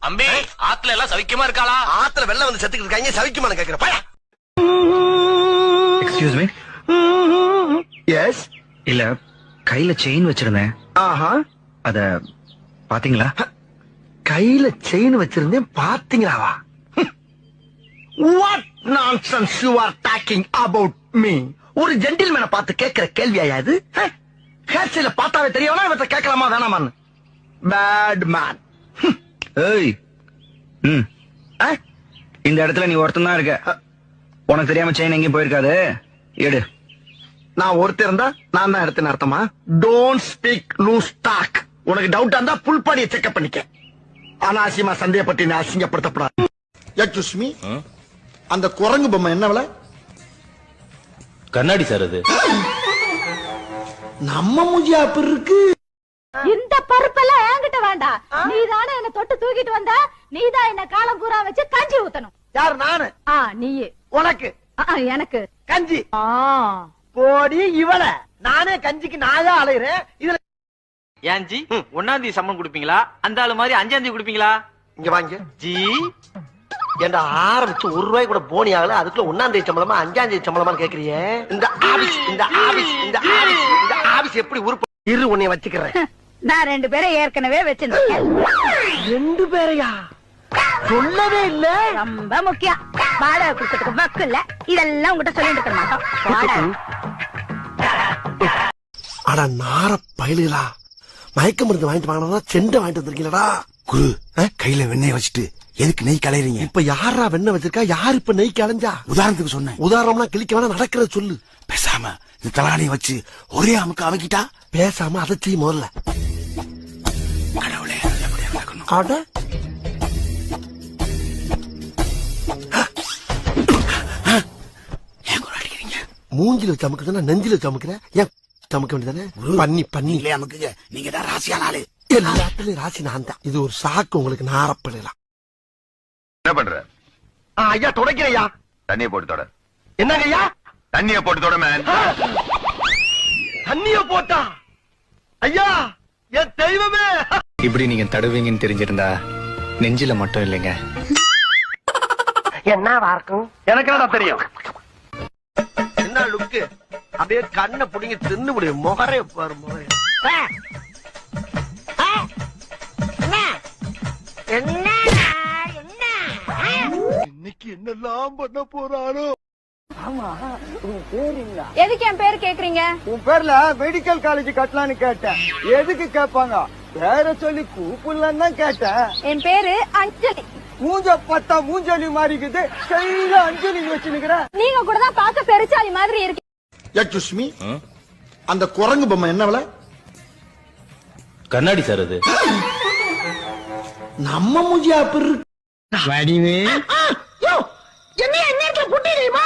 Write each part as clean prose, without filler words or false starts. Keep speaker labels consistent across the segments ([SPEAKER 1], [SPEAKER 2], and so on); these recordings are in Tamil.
[SPEAKER 1] அம்பி ஆத்துல எல்லாம் சவிக்கமா இருக்காளா?
[SPEAKER 2] ஆத்துல வெள்ளம் வந்து செத்துக்கிட்டு இருக்காங்க, சவிக்குமான்னு கேக்குற பையா.
[SPEAKER 3] Excuse me.
[SPEAKER 2] எஸ்.
[SPEAKER 3] இல்ல, கையில செயின் வச்சிருந்தேன்.
[SPEAKER 2] ஆஹா.
[SPEAKER 3] அத பாத்தீங்களா?
[SPEAKER 2] கையில செயின் வச்சிருந்தேன், பாத்தீங்களாவா? What nonsense you are talking about me? ஒரு ஜென்டில்மேனை பார்த்து கேட்கிற கேள்வியா இது? ஹேர் ஸ்டைல பார்த்தாவே தெரியவனா இவற்றை கேட்கலாமா வேணாமான்னு? Bad man.
[SPEAKER 3] ஏய், இந்த இடத்துல நீ ஒருத்தன் தான் இருக்க. உனக்கு தெரியாம செயின் எங்கேயும் போயிருக்காது. எடு.
[SPEAKER 2] நான் ஒருத்தர் இருந்தா நான் தான் எடுத்தேன்னு அர்த்தமா? Don't speak loose talk. உனக்கு டவுட்டா இருந்தா புல்பாடியை செக்அப் பண்ணிக்க. அனாவசியமா சந்தேகப்பட்டு நீ அசிங்கப்படுத்தப்படாது. எக்ஸ்கியூஸ் மீ, அந்த குரங்கு பொம்மை என்ன விலை?
[SPEAKER 1] கண்ணாடி சார் அது.
[SPEAKER 2] நம்ம மூஞ்சியா அப்படி இருக்கு.
[SPEAKER 4] இந்த பருப்பெல்லாம் என்கிட்ட வேண்டாம். நீதானே என்ன தொட்டு தூக்கிட்டு வந்த. நீதான் என்ன காலம் பூரா வச்சு கஞ்சி ஊத்தணும்.
[SPEAKER 2] யார்? நானு.
[SPEAKER 4] நீயே.
[SPEAKER 2] உனக்கு
[SPEAKER 4] எனக்கு
[SPEAKER 2] கஞ்சி. போடி இவள. நானே கஞ்சிக்கு நாயா அலையிறேன். இதுல
[SPEAKER 5] ஏன் ஜி 1ஆம் தேதி சம்பளம் கொடுப்பீங்களா? அந்த ஆளு மாதிரி 5ஆம் தேதி கொடுப்பீங்களா?
[SPEAKER 2] இங்க வாங்க
[SPEAKER 5] ஜி.
[SPEAKER 2] ஏண்டா ஆரம்பிச்சு ₹1 கூட போனி ஆகல, அதுக்குள்ள 1ஆம் தேதி சம்பளமா 5ஆம் தேதி சம்பளமான்னு கேக்குறியே? இந்த ஆபீஸ் எப்படி உருப்ப இரு உன்னை வச்சுக்கிறேன்.
[SPEAKER 4] நான் 2 பேரை ஏற்கனவே வச்சிருக்கேன்.
[SPEAKER 2] 2 பேரையா? சொல்லவே இல்ல.
[SPEAKER 4] ரொம்ப முக்கியம். வாடகை கொடுக்கறதுக்கு வக்கு இல்ல. இதெல்லாம் உங்ககிட்ட சொல்லிட்டு இருக்க மாட்டோம். வாடகை.
[SPEAKER 2] அட நார பயலுகளா, மயக்க மருந்து வாங்கிட்டு வாங்கினா செண்டை வாங்கிட்டு வந்திருக்கீங்களா?
[SPEAKER 6] குரு, கையில வெண்ணெய் வச்சுட்டு எதுக்கு நெய் கலையறீங்க?
[SPEAKER 2] இப்ப யாரா வெண்ணெய் வச்சிருக்கா? யார் இப்ப நெய் கலைஞ்சா?
[SPEAKER 6] உதாரணத்துக்கு சொன்னேன்.
[SPEAKER 2] உதாரணம்னா கிளிக்க வேணா, நடக்கிறத சொல்லு.
[SPEAKER 6] பேசாம இந்த தலானியை வச்சு ஒரே அமுக்கு அமைக்கிட்டா?
[SPEAKER 2] பேசாம அதை செய்ய முதல்ல.
[SPEAKER 6] கடவுளே, நல்லபடியா நடக்கணும்.
[SPEAKER 2] அட
[SPEAKER 6] ஏன் குரு அடிக்கிறீங்க?
[SPEAKER 2] மூஞ்சில வச்சு அமுக்குதுன்னா நெஞ்சில வச்சு அமுக்குற. ஏன் அமுக்க வேண்டியதானே? பண்ணி
[SPEAKER 6] இல்லையே அமுக்குங்க. நீங்க தான் ராசியான ஆளு.
[SPEAKER 2] எல்லாத்துலயும் ராசி நான் தான். இது ஒரு சாக்கு உங்களுக்கு. நாரப்படலாம்.
[SPEAKER 7] என்ன பண்ற?
[SPEAKER 2] ஐயா துடைக்கிறையா.
[SPEAKER 7] தண்ணிய போட்டு தொட.
[SPEAKER 2] என்னங்க ஐயா?
[SPEAKER 7] தண்ணிய போட்டு தொட மேன்.
[SPEAKER 2] தண்ணிய போட்டா? ஐயா என் தெய்வமே.
[SPEAKER 3] இப்படி நீங்க தடுவீங்கன்னு தெரிஞ்சிருந்தா நெஞ்சில மட்டும் இல்லைங்க.
[SPEAKER 2] என்னவா இருக்கும்? எனக்கு என்னடா தெரியும்? என்ன லுக்கு? அப்படியே கண்ணை புடிங்கி தின்னு முடியும். முகரே பாரு, முகரே. இன்னைக்கு என்னெல்லாம் பண்ண போறாரோ.
[SPEAKER 4] எதுக்கு என் பேரு கேக்குறீங்க?
[SPEAKER 8] உன் பேர்ல மெடிக்கல் காலேஜ் கட்டலான்னு கேட்டேன். எதுக்கு கேட்பாங்க? பேர சொல்லி கூப்பிடலாம் தான் கேட்டேன்.
[SPEAKER 4] என் பேரு அஞ்சலி.
[SPEAKER 8] மூஞ்ச பார்த்தா மூஞ்சலி மாறிக்குது, கையில அஞ்சலி வச்சுனுக்குற.
[SPEAKER 4] நீங்க கூட தான் பார்க்க பெருச்சாலி மாதிரி இருக்கு.
[SPEAKER 2] எக்ஸ்கியூஸ் மீ, அந்த குரங்கு பொம்மை என்ன விலை?
[SPEAKER 1] கண்ணாடி சார் அது.
[SPEAKER 2] நம்ம மூஞ்சியா அப்படி இருக்கு.
[SPEAKER 8] வடிவே
[SPEAKER 2] என்ன நேரத்துல புட்டிடுமா?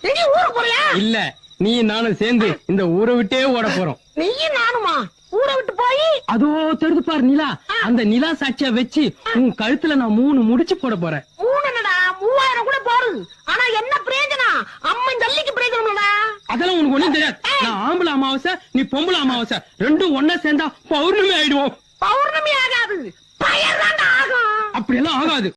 [SPEAKER 2] எங்க ஊருக்கு போறியா?
[SPEAKER 8] இல்ல, நீ நானும் சேர்ந்து இந்த ஊரை விட்டே ஓட போறோம்.
[SPEAKER 2] நீயும் நானுமா ஊரை விட்டு போய்?
[SPEAKER 8] அதோ தெரிது பாரு நிலா. அந்த நிலா சாட்சியா வச்சு உன் கழுத்துல நான் 3 முடிச்சு போட போறேன்.
[SPEAKER 2] 3 என்னடா 3000 கூட போடுது. ஆனா என்ன பிரயோஜனம்? அம்மன் ஜல்லிக்கு பிரயோஜனம்டா.
[SPEAKER 8] அதெல்லாம் உனக்கு ஒண்ணும் தெரியாது. நான் ஆம்பளை அமாவாசை, நீ பொம்பளை அமாவாசை, ரெண்டும் ஒன்னா சேர்ந்தா பௌர்ணமி ஆயிடுவோம்.
[SPEAKER 2] பௌர்ணமி ஆகாது, பயர் தான் ஆகும்.
[SPEAKER 8] அப்படி எல்லாம் ஆகாது.